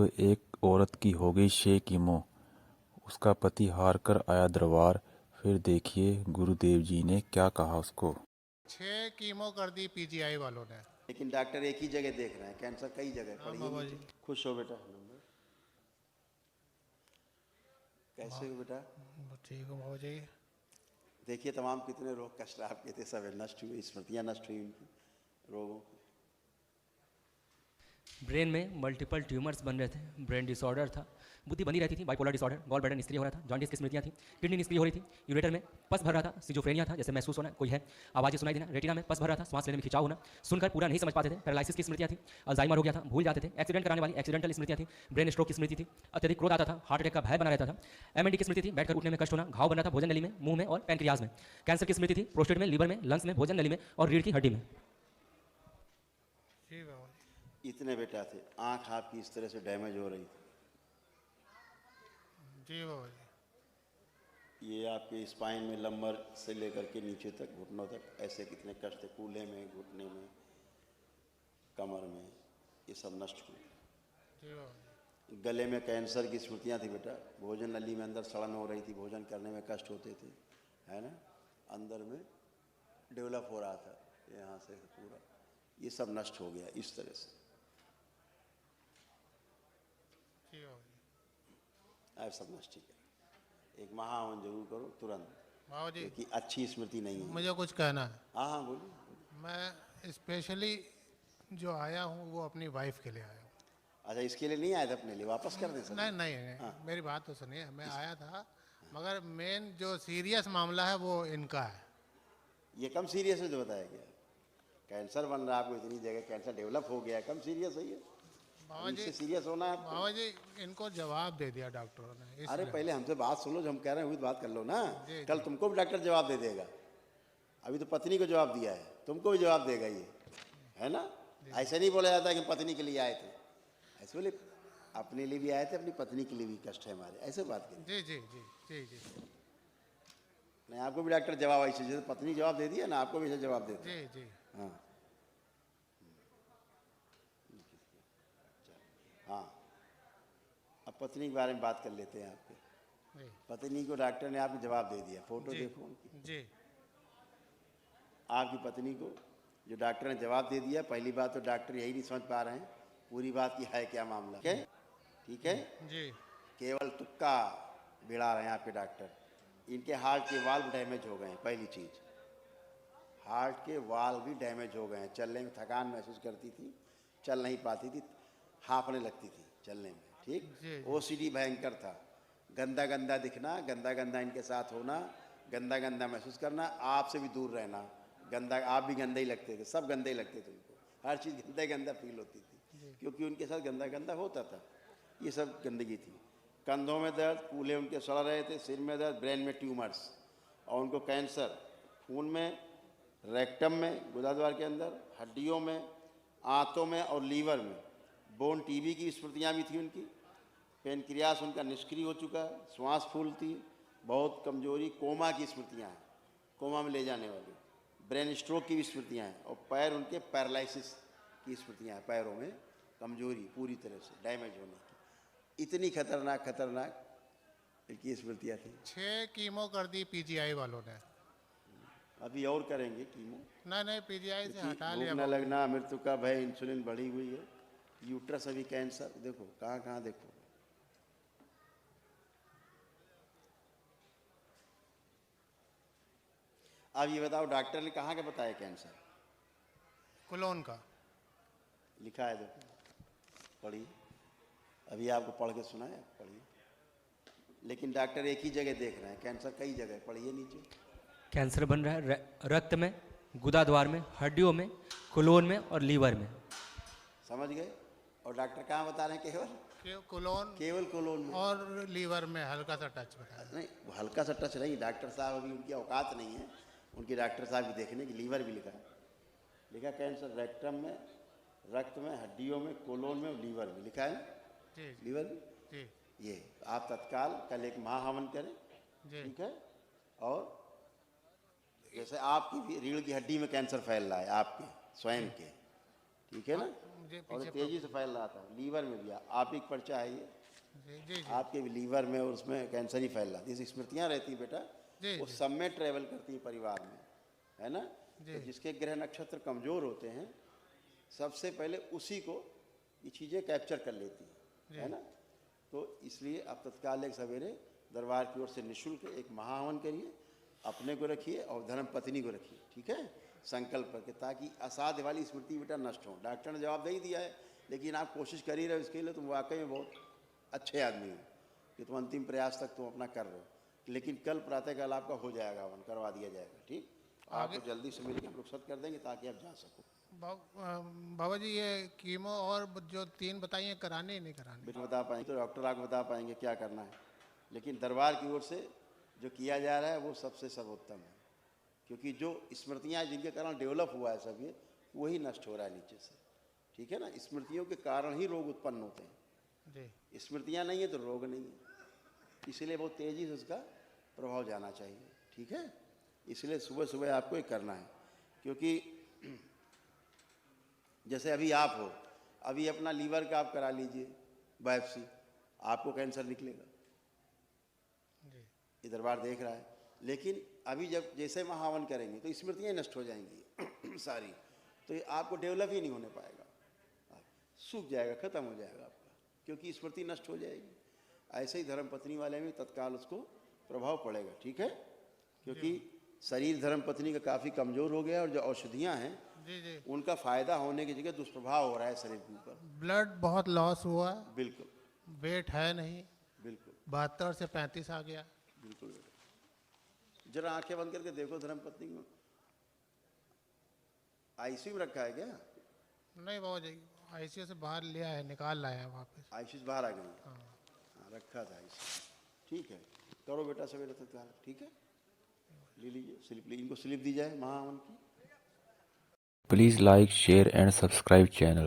तो एक औरत की हो गई 6 कीमो। उसका पति हार कर आया दरबार। फिर देखिए गुरुदेव जी ने क्या कहा उसको। 6 कीमो कर दी पीजीआई वालों ने। लेकिन डॉक्टर एक ही जगह देख रहे हैं, कैंसर कई जगह हाँ पढ़िए बाबा नीचे। जी। खुश हो बेटा। कैसे हो बेटा? ठीक हो बाबा जी। देखिए तमाम कितने रोग कष्ट आपके थे, सब नष्ट हुए, स्मृतियाँ नष्ट हुई उनकी रोगों की। ब्रेन में मल्टीपल ट्यूमर्स बन रहे थे, ब्रेन डिसऑर्डर था, बुद्धि बनी रहती थी, बाइपोलर डिसऑर्डर, गॉल ब्लैडर निष्क्रिय हो रहा था, जॉन्डिस की स्मृतियाँ थी, किडनी निष्क्रिय हो रही थी, यूरेटर में पस भर रहा था, सिजोफ्रेनिया था, जैसे महसूस होना कोई है, आवाज़ें सुनाई देना, रेटिना में पस भर रहा था, सांस लेने में खिंचाव होना, सुनकर पूरा नहीं समझ पाते थे, पैरालिसिस की स्मृतियाँ थी, अल्जाइमर हो गया था, भूल जाते थे, एक्सीडेंट कराने वाली एक्सीडेंटल स्मृतियाँ थी, ब्रेन स्ट्रोक की स्मृति थी, अत्यधिक क्रोध आता था, हार्ट अटैक का भय बना रहता था, एमएनडी की स्मृति थी, बैठकर उठने में कष्ट होना, घाव बन रहा था भोजन नली में, मुंह में और पैनक्रियाज में, कैंसर की स्मृति थी, प्रोस्टेट में, लीवर में, लंग्स में, भोजन नली में और रीढ़ की हड्डी में। जी बाबा जी। इतने बेटा थे, आँख आपकी इस तरह से डैमेज हो रही थी। जी बाबा जी। ये आपके स्पाइन में लंबर से लेकर के नीचे तक घुटनों तक ऐसे कितने कष्ट थे, कूल्हे में, घुटने में, कमर में, ये सब नष्ट हुए। जी बाबा जी। गले में कैंसर की स्मृतियाँ थी बेटा, भोजन नली में अंदर सड़न हो रही थी, भोजन करने में कष्ट होते थे, है ना, अंदर में डेवलप हो रहा था, यहाँ से पूरा ये सब नष्ट हो गया इस तरह से। जी बाबा जी। अब सब नष्ट ठीक है। एक महावन जरूर करो तुरंत, बाबा जी क्योंकि अच्छी स्मृति नहीं है। मुझे कुछ कहना है। हाँ हाँ बोलिए। मैं स्पेशली जो आया हूँ वो अपनी वाइफ के लिए आया हूँ। अच्छा, इसके लिए नहीं आए थे अपने लिए, वापस कर दें सर? नहीं नहीं नहीं हाँ। मेरी बात तो सुनिए, मैं आया था मगर मेन जो सीरियस मामला है वो इनका है। ये कम सीरियस है जो बताया गया, कैंसर बन रहा है आपको इतनी जगह, कैंसर डेवलप हो गया है, कम सीरियस है ये? बाबा जी इससे सीरियस होना है आपको? बाबा जी इनको जवाब दे दिया डॉक्टरों ने अरे इसलिए। पहले हमसे बात सुन लो, जो हम कह रहे हैं वही बात कर लो ना। जी, कल जी। तुमको भी डॉक्टर जवाब दे देगा। अभी तो पत्नी को जवाब दिया है, तुमको भी जवाब देगा ये, है ना। ऐसे नहीं बोला जाता कि हम पत्नी के लिए आए थे, ऐसे बोले अपने लिए भी आए थे, अपनी पत्नी के लिए भी कष्ट है हमारे, ऐसे बात करें। जी जी जी जी जी नहीं, आपको भी डॉक्टर जवाब ऐसे, जैसे पत्नी जवाब दे दिया ना, आपको भी ऐसे जवाब देते हैं। जी जी। हाँ हाँ, अब पत्नी के बारे में बात कर लेते हैं आपके। जी पत्नी को डॉक्टर ने आपको जवाब दे दिया, फोटो जी देखो उनकी, जी आपकी पत्नी को जो डॉक्टर ने जवाब दे दिया। पहली बात तो डॉक्टर यही नहीं समझ पा रहे हैं पूरी बात की है क्या मामला, ठीक है, ठीक है। जी केवल तुक्का बिड़ा रहे हैं आपके डॉक्टर। इनके हार्ट के वाल्व डैमेज हो गए हैं, पहली चीज़, हार्ट के वाल्व भी डैमेज हो गए हैं। चलने में थकान महसूस करती थी, चल नहीं पाती थी, हाँफने लगती थी चलने में, ठीक। जी। ओसीडी भयंकर था, गंदा गंदा दिखना, गंदा गंदा इनके साथ होना, गंदा गंदा महसूस करना, आपसे भी दूर रहना, गंदा, आप भी गंदे ही लगते थे, सब गंदे ही लगते थे उनको, हर चीज़ गंदा गंदा फील होती थी, क्योंकि उनके साथ गंदा गंदा होता था, ये सब गंदगी थी। कंधों में दर्द, कूल्हे उनके सड़ रहे थे, सिर में दर्द, ब्रेन में ट्यूमर्स, और उनको कैंसर खून में, रेक्टम में, गुदाद्वार के अंदर, हड्डियों में, आंतों में और लीवर में, बोन टीबी की स्मृतियाँ भी थी उनकी, पेनक्रियास उनका निष्क्रिय हो चुका है, श्वास फूलती, बहुत कमजोरी, कोमा की स्मृतियाँ हैं, कोमा में ले जाने वाली, ब्रेन स्ट्रोक की भी स्मृतियाँ हैं, और पैर उनके पैरालिसिस की स्मृतियाँ हैं, पैरों में कमजोरी पूरी तरह से डैमेज होने की। इतनी खतरनाक खतरनाक इनकी स्मृतियाँ थी। 6 कीमो कर दी पीजीआई वालों ने। अभी और करेंगे कीमो, नहीं नहीं पीजीआई से हटा भूख लिया न बाबा जी। लगना, मृत्यु का भय, इंसुलिन बढ़ी हुई है, यूट्रस अभी कैंसर, देखो कहाँ कहाँ देखो। अब ये बताओ डॉक्टर ने कहाँ का बताया कैंसर? कुलोन का। लिखा है, देखो पढ़िए, अभी आपको पढ़ के सुनाया, पढ़िए। लेकिन डॉक्टर एक ही जगह देख रहे हैं, कैंसर कई जगह, पढ़िए नीचे। कैंसर बन रहा है रक्त में, गुदाद्वार में, हड्डियों में, कोलोन में और लीवर में। समझ गए? और डॉक्टर कहाँ बता रहे हैं? कुलोन केवल कोलोन में और लीवर में हल्का सा टच बताया। नहीं, वो हल्का सा टच नहीं, डॉक्टर साहब अभी उनकी औकात नहीं है, उनकी डॉक्टर साहब की देखने की। लीवर भी लिखा है, लिखा कैंसर रेक्टम में, रक्त में, हड्डियों में, कोलोन में और लीवर में, लिखा है ना, जी लीवर में। जी ये आप तत्काल कल एक महाहवन करें, जी ठीक है। और जैसे आपकी भी रीढ़ की हड्डी में कैंसर फैल रहा है, आपके स्वयं के, ठीक है ना, मुझे और पीछे तेजी से फैल रहा था, लीवर में भी आप ही पर्चा है ये, जी जी जी आपके भी लीवर में और उसमें कैंसर ही फैल रहा था। जैसे स्मृतियाँ रहती बेटा, जी, वो जी। सब में ट्रेवल करती है परिवार में, है ना। जी। तो जिसके ग्रह नक्षत्र कमजोर होते हैं, सबसे पहले उसी को ये चीज़ें कैप्चर कर लेती है ना। तो इसलिए आप तत्काल एक सवेरे दरबार की ओर से निःशुल्क एक महाहवन करिए, अपने को रखिए और धर्म पत्नी को रखिए, ठीक है, संकल्प करके, ताकि असाध्य वाली स्मृति बेटा नष्ट हो। डॉक्टर ने जवाब नहीं दिया है, लेकिन आप कोशिश कर ही रहे हो इसके लिए, तुम वाकई में बहुत अच्छे आदमी हो कि तुम अंतिम प्रयास तक तुम अपना कर रहे हो। लेकिन कल प्रातःकाल आपका हो जाएगा, हवन करवा दिया जाएगा, ठीक। आपको जल्दी से मिलकर हम रुखसत कर देंगे ताकि आप जा सको। बाबा जी ये कीमो और जो 3 बताई हैं कराने ही नहीं कराने? बेटा बता पाएंगे तो डॉक्टर आपको बता पाएंगे क्या करना है, लेकिन दरबार की ओर से जो किया जा रहा है वो सबसे सर्वोत्तम है, क्योंकि जो स्मृतियाँ जिनके कारण डेवलप हुआ है सब ये, वही नष्ट हो रहा है नीचे से, ठीक है ना। स्मृतियों के कारण ही रोग उत्पन्न होते हैं, जी स्मृतियाँ नहीं है तो रोग नहीं है, इसलिए बहुत तेज़ी से उसका प्रभाव जाना चाहिए, ठीक है। इसलिए सुबह सुबह आपको ये करना है, क्योंकि जैसे अभी आप हो, अभी अपना लीवर का आप करा लीजिए बायोप्सी, आपको कैंसर निकलेगा, जी ये दरबार देख रहा है। लेकिन अभी जब जैसे महावन करेंगे तो स्मृतियाँ नष्ट हो जाएंगी सारी, तो ये आपको डेवलप ही नहीं होने पाएगा, सूख जाएगा, खत्म हो जाएगा आपका, क्योंकि स्मृति नष्ट हो जाएगी। ऐसे ही धर्मपत्नी वाले में तत्काल उसको प्रभाव पड़ेगा, ठीक है, क्योंकि शरीर धर्मपत्नी का काफ़ी कमज़ोर हो गया और जो औषधियाँ हैं जी जी उनका फ़ायदा होने की जगह दुष्प्रभाव हो रहा है शरीर के ऊपर। ब्लड बहुत लॉस हुआ है, बिल्कुल वेट है नहीं, बिल्कुल 72 से 35 आ गया। बिल्कुल बेटा, जरा आंखें बंद करके देखो धर्मपत्नी को, आईसीयू में रखा है क्या? नहीं बाबा जी, आईसीयू से बाहर लिया है, निकाल लाया है वापस। आईसीयू से बाहर आ गई? हाँ रखा था आईसीयू, ठीक है। करो बेटा सवेरे तत्काल, ठीक है, ले लीजिए स्लिप, इनको स्लिप दी जाए महाहवन की। Please like, share and subscribe channel.